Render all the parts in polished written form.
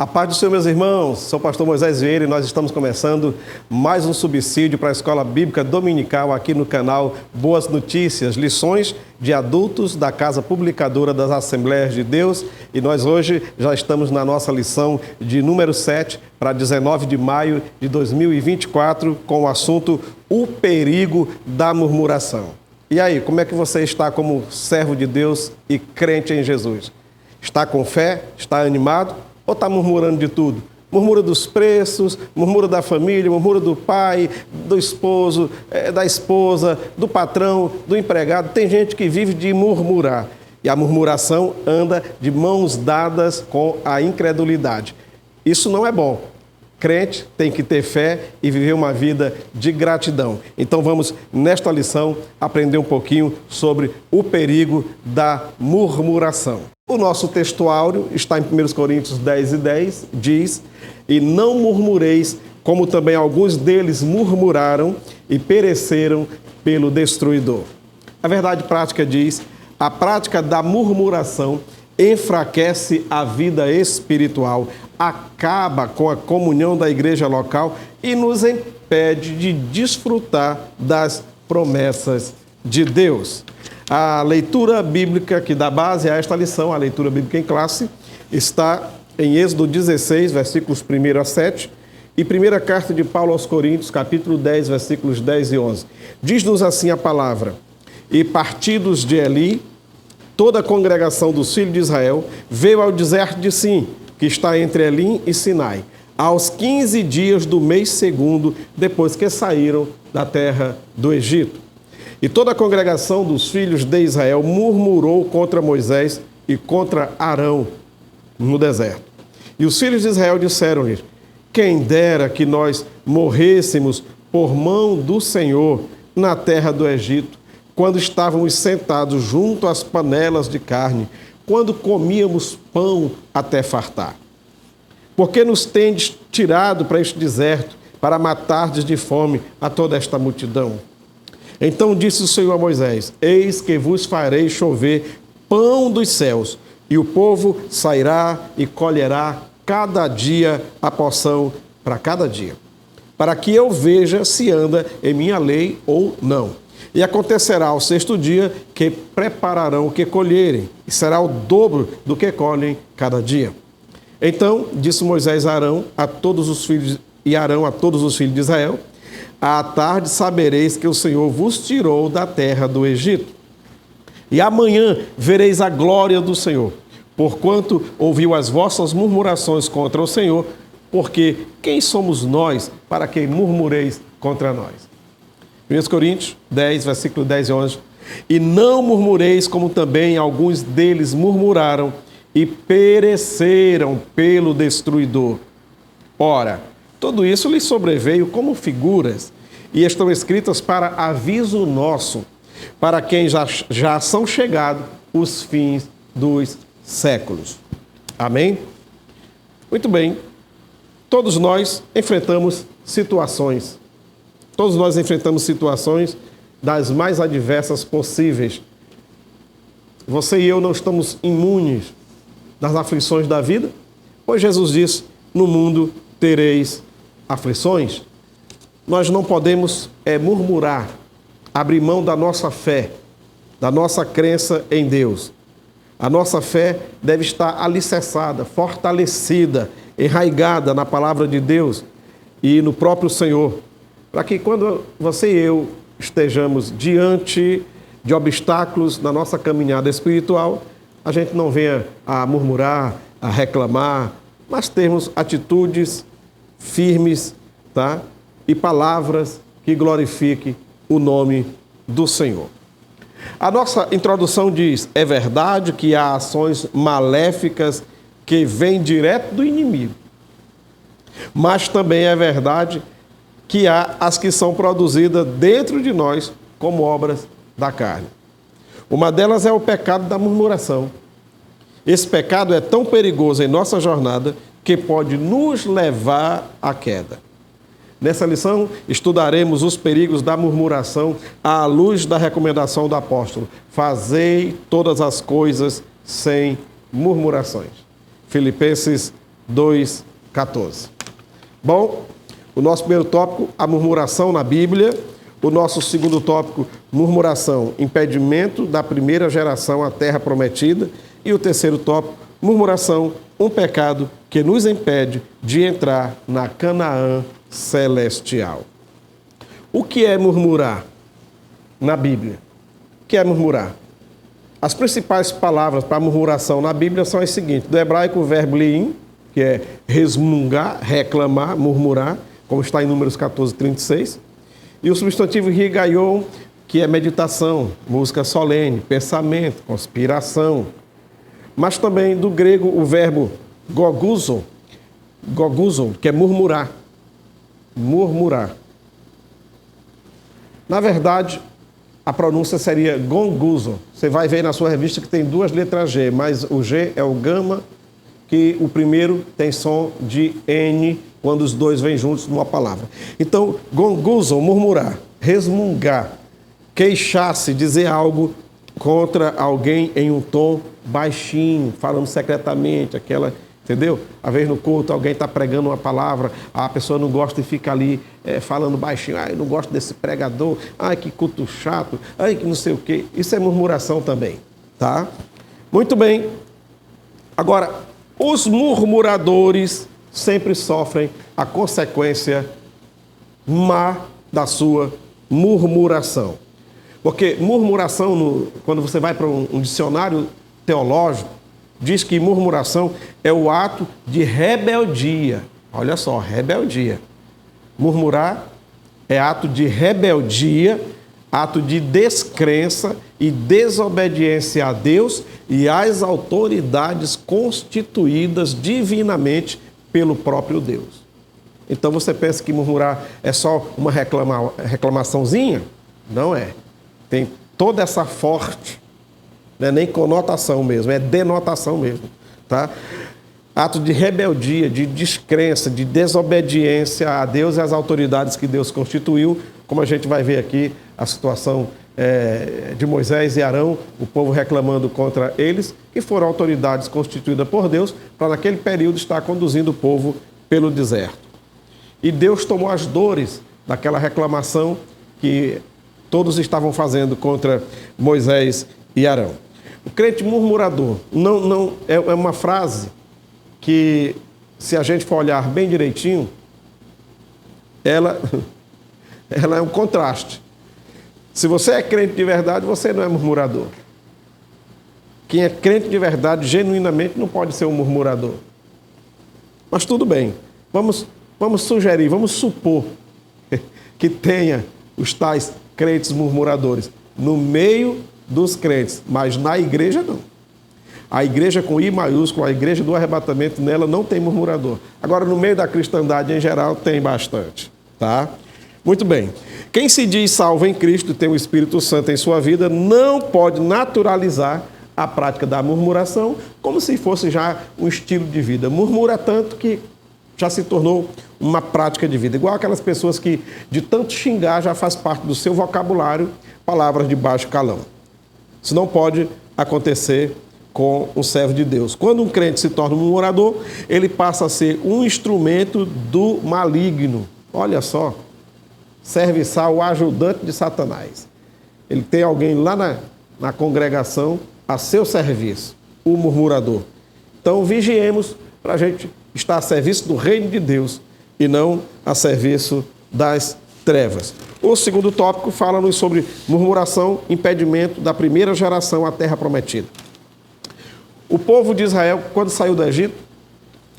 A paz do Senhor, meus irmãos. Sou o pastor Moisés Vieira e nós estamos começando mais um subsídio para a Escola Bíblica Dominical aqui no canal Boas Notícias, lições de adultos da Casa Publicadora das Assembleias de Deus. E nós hoje já estamos na nossa lição de número 7 para 19 de maio de 2024 com o assunto O Perigo da Murmuração. E aí, como é que você está como servo de Deus e crente em Jesus? Está com fé? Está animado? Ou está murmurando de tudo? Murmura dos preços, murmura da família, murmura do pai, do esposo, da esposa, do patrão, do empregado. Tem gente que vive de murmurar. E a murmuração anda de mãos dadas com a incredulidade. Isso não é bom. Crente tem que ter fé e viver uma vida de gratidão. Então vamos, nesta lição, aprender um pouquinho sobre o perigo da murmuração. O nosso texto áureo está em 1 Coríntios 10:10, diz: "E não murmureis, como também alguns deles murmuraram e pereceram pelo destruidor." A verdade prática diz: a prática da murmuração enfraquece a vida espiritual, acaba com a comunhão da igreja local e nos impede de desfrutar das promessas de Deus. A leitura bíblica que dá base a esta lição, a leitura bíblica em classe, está em Êxodo 16, versículos 1 a 7, e primeira carta de Paulo aos Coríntios, capítulo 10, versículos 10 e 11. Diz-nos assim a palavra: "E partidos de Eli, toda a congregação dos filhos de Israel veio ao deserto de Sim, que está entre Elim e Sinai, aos 15 dias do mês segundo, depois que saíram da terra do Egito. E toda a congregação dos filhos de Israel murmurou contra Moisés e contra Arão no deserto. E os filhos de Israel disseram-lhes: quem dera que nós morrêssemos por mão do Senhor na terra do Egito, quando estávamos sentados junto às panelas de carne, quando comíamos pão até fartar. Porque nos tendes tirado para este deserto, para matardes de fome a toda esta multidão? Então disse o Senhor a Moisés: eis que vos farei chover pão dos céus, e o povo sairá e colherá cada dia a porção para cada dia, para que eu veja se anda em minha lei ou não. E acontecerá ao sexto dia que prepararão o que colherem, e será o dobro do que colhem cada dia. Então disse Moisés a Arão, a todos os filhos de Israel: à tarde sabereis que o Senhor vos tirou da terra do Egito. E amanhã vereis a glória do Senhor, porquanto ouviu as vossas murmurações contra o Senhor, porque quem somos nós para que murmureis contra nós?" 1 Coríntios 10, versículo 10 e 11. "E não murmureis, como também alguns deles murmuraram e pereceram pelo destruidor. Ora, tudo isso lhes sobreveio como figuras, e estão escritas para aviso nosso, para quem já são chegados os fins dos séculos." Amém? Muito bem. Todos nós enfrentamos situações. Todos nós enfrentamos situações das mais adversas possíveis. Você e eu não estamos imunes das aflições da vida, pois Jesus disse: no mundo tereis aflições. Nós não podemos murmurar, abrir mão da nossa fé, da nossa crença em Deus. A nossa fé deve estar alicerçada, fortalecida, enraigada na palavra de Deus e no próprio Senhor, para que quando você e eu estejamos diante de obstáculos na nossa caminhada espiritual, a gente não venha a murmurar, a reclamar, mas termos atitudes firmes, tá? E palavras que glorifiquem o nome do Senhor. A nossa introdução diz: é verdade que há ações maléficas que vêm direto do inimigo, mas também é verdade que há as que são produzidas dentro de nós como obras da carne. Uma delas é o pecado da murmuração. Esse pecado é tão perigoso em nossa jornada que pode nos levar à queda. Nessa lição, estudaremos os perigos da murmuração à luz da recomendação do apóstolo: fazei todas as coisas sem murmurações. Filipenses 2:14. Bom, o nosso primeiro tópico, a murmuração na Bíblia. O nosso segundo tópico, murmuração, impedimento da primeira geração à terra prometida. E o terceiro tópico, murmuração, um pecado que nos impede de entrar na Canaã celestial. O que é murmurar na Bíblia? O que é murmurar? As principais palavras para murmuração na Bíblia são as seguintes. Do hebraico, o verbo liim, que é resmungar, reclamar, murmurar, como está em Números 14:36. E o substantivo rigaion, que é meditação, música solene, pensamento, conspiração. Mas também do grego o verbo goguzo, que é murmurar. Murmurar. Na verdade, a pronúncia seria gonguzo. Você vai ver na sua revista que tem duas letras G, mas o G é o gama, que o primeiro tem som de N quando os dois vêm juntos numa palavra. Então, gonguzo, murmurar, resmungar, queixar-se, dizer algo contra alguém em um tom baixinho, falando secretamente, aquela, entendeu? Às vezes no culto alguém está pregando uma palavra, a pessoa não gosta e fica ali falando baixinho, eu não gosto desse pregador, que culto chato, que não sei o quê. Isso é murmuração também, tá? Muito bem. Agora, os murmuradores sempre sofrem a consequência má da sua murmuração. Porque murmuração, quando você vai para um dicionário teológico, diz que murmuração é o ato de rebeldia. Olha só, rebeldia. Murmurar é ato de rebeldia, ato de descrença e desobediência a Deus e às autoridades constituídas divinamente pelo próprio Deus. Então você pensa que murmurar é só uma reclamaçãozinha? Não é. Tem toda essa forte, não é nem conotação mesmo, é denotação mesmo, tá? Ato de rebeldia, de descrença, de desobediência a Deus e às autoridades que Deus constituiu, como a gente vai ver aqui a situação de Moisés e Arão, o povo reclamando contra eles, que foram autoridades constituídas por Deus para naquele período estar conduzindo o povo pelo deserto. E Deus tomou as dores daquela reclamação que todos estavam fazendo contra Moisés e Arão. O crente murmurador não é uma frase que, se a gente for olhar bem direitinho, ela é um contraste. Se você é crente de verdade, você não é murmurador. Quem é crente de verdade, genuinamente, não pode ser um murmurador. Mas tudo bem, vamos sugerir, vamos supor que tenha os tais crentes murmuradores no meio dos crentes, mas na igreja não. A igreja com I maiúsculo, a igreja do arrebatamento, nela não tem murmurador. Agora, no meio da cristandade em geral, tem bastante, tá? Muito bem. Quem se diz salvo em Cristo e tem o Espírito Santo em sua vida não pode naturalizar a prática da murmuração como se fosse já um estilo de vida. Murmura tanto que já se tornou uma prática de vida. Igual aquelas pessoas que, de tanto xingar, já faz parte do seu vocabulário palavras de baixo calão. Isso não pode acontecer com um servo de Deus. Quando um crente se torna um murmurador, ele passa a ser um instrumento do maligno. Olha só. Serviçal, o ajudante de Satanás. Ele tem alguém lá na congregação a seu serviço, o murmurador. Então, vigiemos para a gente estar a serviço do reino de Deus e não a serviço das trevas. O segundo tópico fala-nos sobre murmuração, impedimento da primeira geração à terra prometida. O povo de Israel, quando saiu do Egito,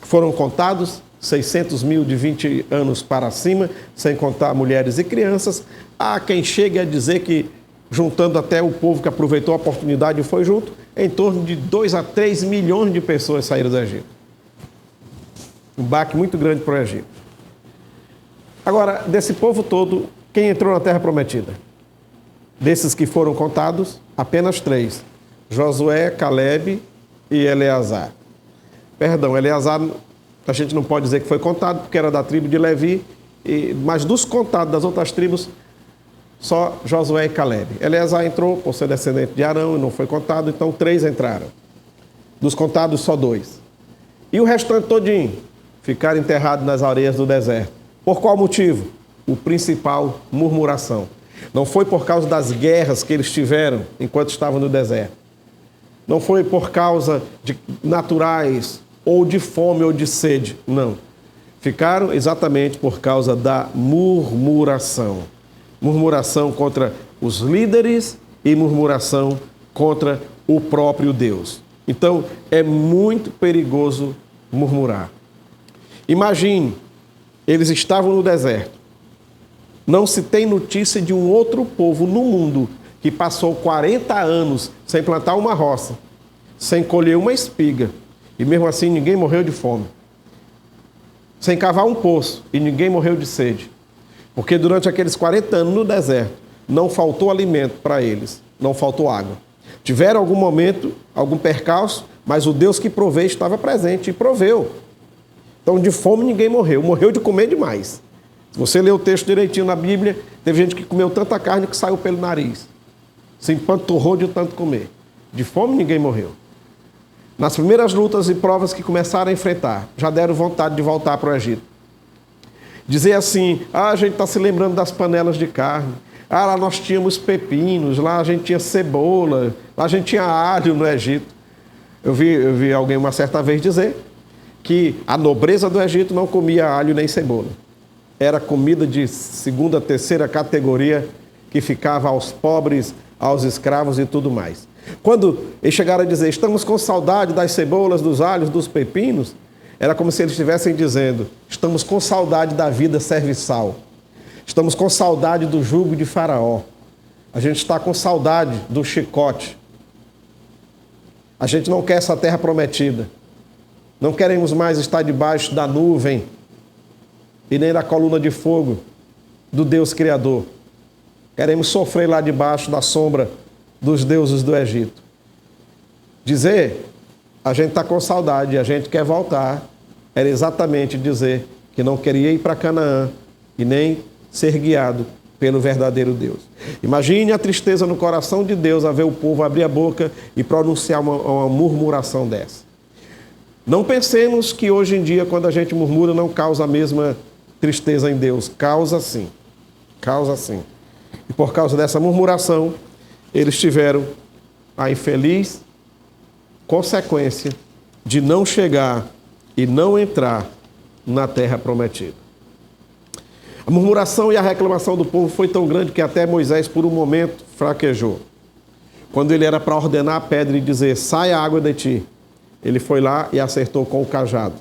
foram contados 600 mil de 20 anos para cima, sem contar mulheres e crianças. Há quem chegue a dizer que, juntando até o povo que aproveitou a oportunidade e foi junto, em torno de 2 a 3 milhões de pessoas saíram do Egito. Um baque muito grande para o Egito. Agora, desse povo todo, quem entrou na terra prometida? Desses que foram contados, apenas 3. Josué, Calebe e Eleazar. Perdão, Eleazar a gente não pode dizer que foi contado, porque era da tribo de Levi, mas dos contados das outras tribos, só Josué e Calebe. Eleazar entrou por ser descendente de Arão e não foi contado, então 3 entraram. Dos contados, só 2. E o restante todinho ficaram enterrados nas areias do deserto. Por qual motivo? O principal, murmuração. Não foi por causa das guerras que eles tiveram enquanto estavam no deserto. Não foi por causa de naturais, ou de fome, ou de sede. Não. Ficaram exatamente por causa da murmuração. Murmuração contra os líderes e murmuração contra o próprio Deus. Então, é muito perigoso murmurar. Imagine, eles estavam no deserto. Não se tem notícia de um outro povo no mundo que passou 40 anos sem plantar uma roça, sem colher uma espiga, e mesmo assim ninguém morreu de fome. Sem cavar um poço, e ninguém morreu de sede. Porque durante aqueles 40 anos no deserto, não faltou alimento para eles, não faltou água. Tiveram algum momento, algum percalço, mas o Deus que provê estava presente e proveu. Então, de fome ninguém morreu, morreu de comer demais. Se você ler o texto direitinho na Bíblia, teve gente que comeu tanta carne que saiu pelo nariz. Se empanturrou de tanto comer. De fome ninguém morreu. Nas primeiras lutas e provas que começaram a enfrentar, já deram vontade de voltar para o Egito. Dizer assim, a gente está se lembrando das panelas de carne. Lá nós tínhamos pepinos, lá a gente tinha cebola, lá a gente tinha alho no Egito. Eu vi alguém uma certa vez dizer que a nobreza do Egito não comia alho nem cebola. Era comida de segunda, terceira categoria que ficava aos pobres, aos escravos e tudo mais. Quando eles chegaram a dizer, estamos com saudade das cebolas, dos alhos, dos pepinos, era como se eles estivessem dizendo, estamos com saudade da vida serviçal. Estamos com saudade do jugo de Faraó. A gente está com saudade do chicote. A gente não quer essa terra prometida. Não queremos mais estar debaixo da nuvem e nem da coluna de fogo do Deus Criador. Queremos sofrer lá debaixo da sombra dos deuses do Egito. Dizer, a gente está com saudade, a gente quer voltar, era exatamente dizer que não queria ir para Canaã e nem ser guiado pelo verdadeiro Deus. Imagine a tristeza no coração de Deus a ver o povo abrir a boca e pronunciar uma murmuração dessa. Não pensemos que hoje em dia, quando a gente murmura, não causa a mesma tristeza em Deus. Causa sim. Causa sim. E por causa dessa murmuração, eles tiveram a infeliz consequência de não chegar e não entrar na terra prometida. A murmuração e a reclamação do povo foi tão grande que até Moisés, por um momento, fraquejou. Quando ele era para ordenar a pedra e dizer, sai a água de ti, ele foi lá e acertou com o cajado.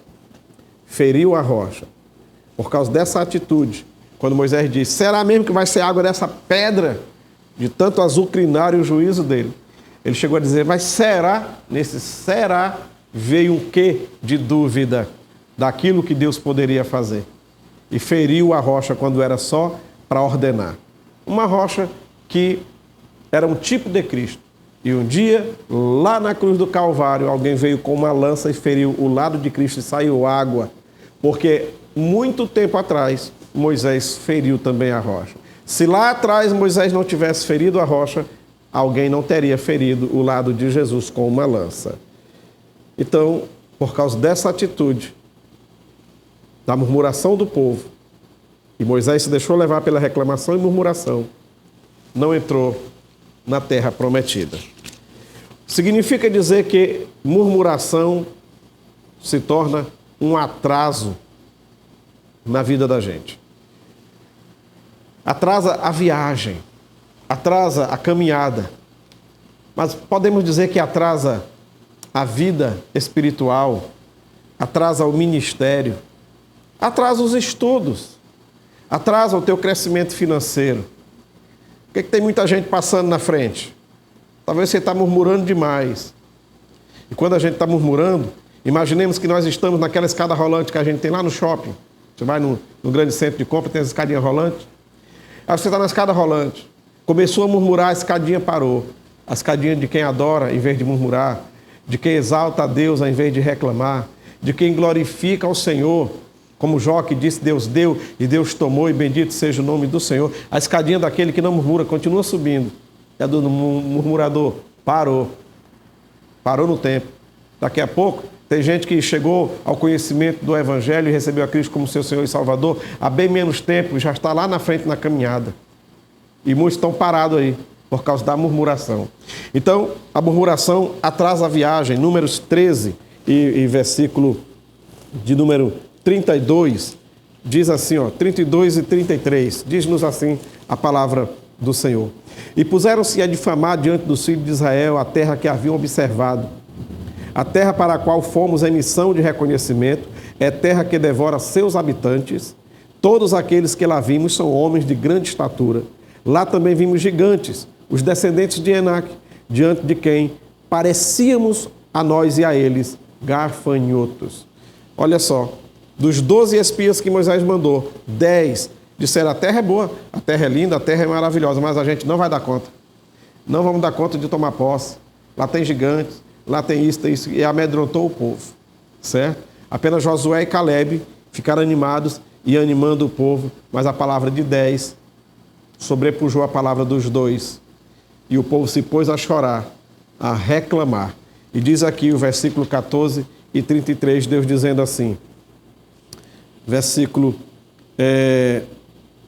Feriu a rocha. Por causa dessa atitude, quando Moisés disse, será mesmo que vai ser água dessa pedra? De tanto azucrinar o juízo dele. Ele chegou a dizer, mas será? Nesse será veio um quê de dúvida daquilo que Deus poderia fazer. E feriu a rocha quando era só para ordenar. Uma rocha que era um tipo de Cristo. E um dia, lá na cruz do Calvário, alguém veio com uma lança e feriu o lado de Cristo e saiu água. Porque muito tempo atrás, Moisés feriu também a rocha. Se lá atrás Moisés não tivesse ferido a rocha, alguém não teria ferido o lado de Jesus com uma lança. Então, por causa dessa atitude, da murmuração do povo, e Moisés se deixou levar pela reclamação e murmuração, não entrou na terra prometida. Significa dizer que murmuração se torna um atraso na vida da gente. Atrasa a viagem, atrasa a caminhada, mas podemos dizer que atrasa a vida espiritual, atrasa o ministério, atrasa os estudos, atrasa o teu crescimento financeiro. Por que tem muita gente passando na frente? Talvez você está murmurando demais. E quando a gente está murmurando, imaginemos que nós estamos naquela escada rolante que a gente tem lá no shopping. Você vai no grande centro de compra, tem as escadinhas rolantes. Aí você está na escada rolante, começou a murmurar, a escadinha parou. A escadinha de quem adora, em vez de murmurar, de quem exalta a Deus, ao invés de reclamar, de quem glorifica ao Senhor, como Jó que disse, Deus deu e Deus tomou, e bendito seja o nome do Senhor. A escadinha daquele que não murmura continua subindo. E a do murmurador parou. Parou no tempo. Daqui a pouco Tem gente que chegou ao conhecimento do Evangelho e recebeu a Cristo como seu Senhor e Salvador há bem menos tempo e já está lá na frente na caminhada. E muitos estão parados aí por causa da murmuração. Então, a murmuração atrasa a viagem. Números 13 e versículo de número 32, diz assim, 32 e 33, diz-nos assim a palavra do Senhor. E puseram-se a difamar diante dos filhos de Israel a terra que haviam observado. A terra para a qual fomos em missão de reconhecimento é terra que devora seus habitantes. Todos aqueles que lá vimos são homens de grande estatura. Lá também vimos gigantes, os descendentes de Enaque, diante de quem parecíamos a nós e a eles gafanhotos. Olha só, dos 12 espias que Moisés mandou, 10 disseram: a terra é boa, a terra é linda, a terra é maravilhosa, mas a gente não vai dar conta. Não vamos dar conta de tomar posse. Lá tem gigantes, lá tem isso, e amedrontou o povo, certo? Apenas Josué e Calebe ficaram animados e animando o povo, mas a palavra de 10 sobrepujou a palavra dos 2. E o povo se pôs a chorar, a reclamar. E diz aqui o versículo 14 e 33, Deus dizendo assim, versículo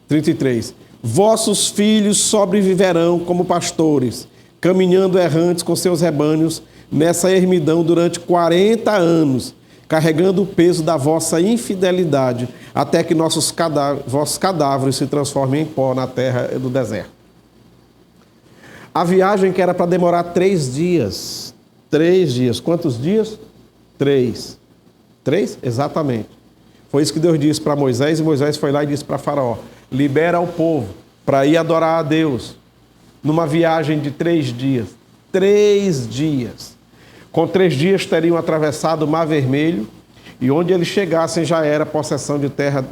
33. Vossos filhos sobreviverão como pastores, caminhando errantes com seus rebanhos nessa ermidão durante 40 anos, carregando o peso da vossa infidelidade, até que vossos cadáveres se transformem em pó na terra do deserto. A viagem que era para demorar 3 dias. 3 dias. Quantos dias? 3. 3? Exatamente. Foi isso que Deus disse para Moisés, e Moisés foi lá e disse para Faraó: libera o povo para ir adorar a Deus numa viagem de 3 dias. 3 dias. Com 3 dias teriam atravessado o Mar Vermelho, e onde eles chegassem já era possessão de terra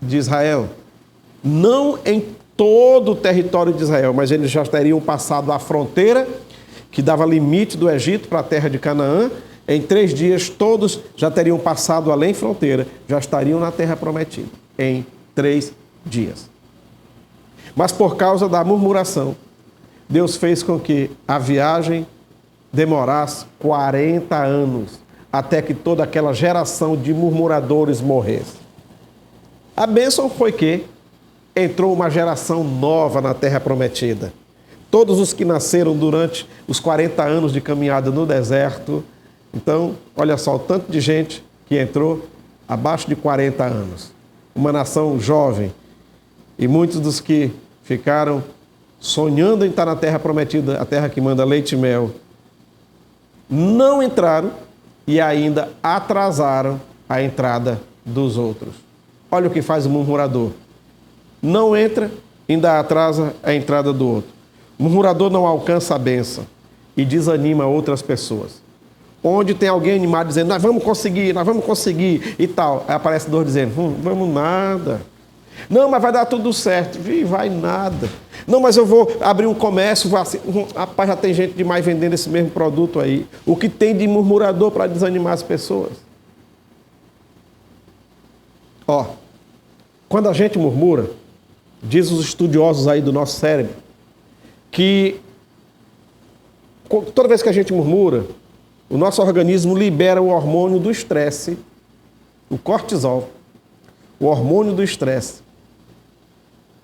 de Israel. Não em todo o território de Israel, mas eles já teriam passado a fronteira que dava limite do Egito para a terra de Canaã. Em 3 dias todos já teriam passado além fronteira, já estariam na terra prometida. Em 3 dias. Mas por causa da murmuração, Deus fez com que a viagem demorasse 40 anos, até que toda aquela geração de murmuradores morresse. A bênção foi que entrou uma geração nova na terra prometida. Todos os que nasceram durante os 40 anos de caminhada no deserto. Então, olha só, o tanto de gente que entrou abaixo de 40 anos. Uma nação jovem. E muitos dos que ficaram sonhando em estar na terra prometida, a terra que manda leite e mel, não entraram e ainda atrasaram a entrada dos outros. Olha o que faz o murmurador. Não entra, ainda atrasa a entrada do outro. O murmurador não alcança a bênção e desanima outras pessoas. Onde tem alguém animado dizendo: nós vamos conseguir e tal. Aí aparece dois dizendo: vamos nada. Não, mas vai dar tudo certo. Vai nada. Não, mas eu vou abrir um comércio, vou assim. Rapaz, já tem gente demais vendendo esse mesmo produto aí. O que tem de murmurador para desanimar as pessoas? Quando a gente murmura, diz os estudiosos aí do nosso cérebro, que toda vez que a gente murmura, o nosso organismo libera o hormônio do estresse, o cortisol, o hormônio do estresse.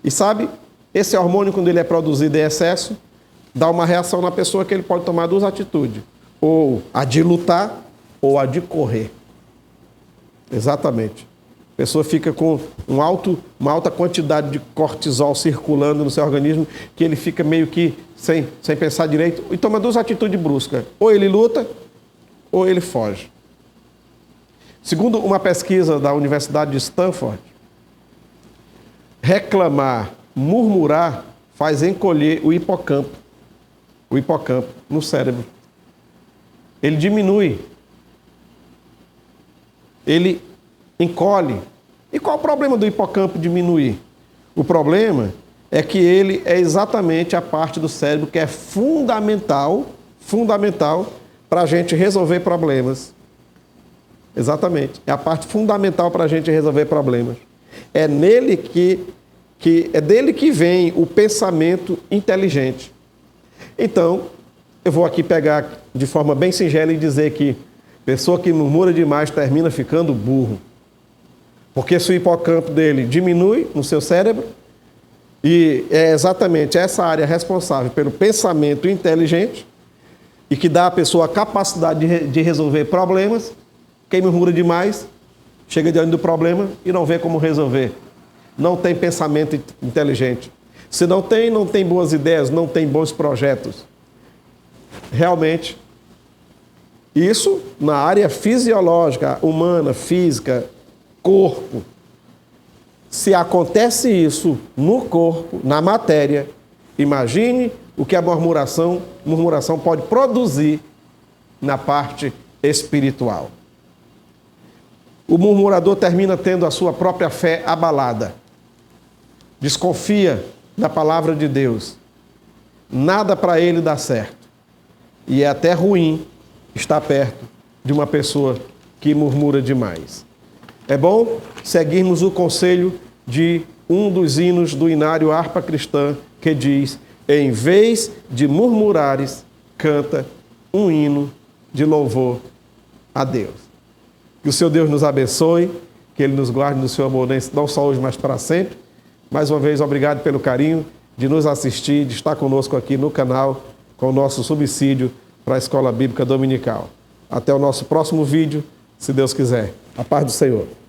E sabe, esse hormônio, quando ele é produzido em excesso, dá uma reação na pessoa que ele pode tomar 2 atitudes. Ou a de lutar, ou a de correr. Exatamente. A pessoa fica com uma alta quantidade de cortisol circulando no seu organismo, que ele fica meio que sem pensar direito, e toma 2 atitudes bruscas. Ou ele luta, ou ele foge. Segundo uma pesquisa da Universidade de Stanford, reclamar, murmurar, faz encolher o hipocampo no cérebro. Ele diminui. Ele encolhe. E qual o problema do hipocampo diminuir? O problema é que ele é exatamente a parte do cérebro que é fundamental para a gente resolver problemas. Exatamente. É a parte fundamental para a gente resolver problemas. É nele é dele que vem o pensamento inteligente. Então, eu vou aqui pegar de forma bem singela e dizer que Pessoa que murmura demais termina ficando burro. Porque se o hipocampo dele diminui no seu cérebro, e é exatamente essa área responsável pelo pensamento inteligente e que dá à pessoa a capacidade de resolver problemas. Quem murmura demais chega diante do problema e não vê como resolver. Não tem pensamento inteligente. Se não tem boas ideias, não tem bons projetos. Realmente, isso na área fisiológica, humana, física, corpo. Se acontece isso no corpo, na matéria, imagine o que a murmuração pode produzir na parte espiritual. O murmurador termina tendo a sua própria fé abalada. Desconfia da palavra de Deus. Nada para ele dá certo. E é até ruim estar perto de uma pessoa que murmura demais. É bom seguirmos o conselho de um dos hinos do Inário Harpa Cristã, que diz: em vez de murmurares, canta um hino de louvor a Deus. Que o seu Deus nos abençoe, que Ele nos guarde no seu amor, não só hoje, mas para sempre. Mais uma vez, obrigado pelo carinho de nos assistir, de estar conosco aqui no canal, com o nosso subsídio para a Escola Bíblica Dominical. Até o nosso próximo vídeo, se Deus quiser. A paz do Senhor.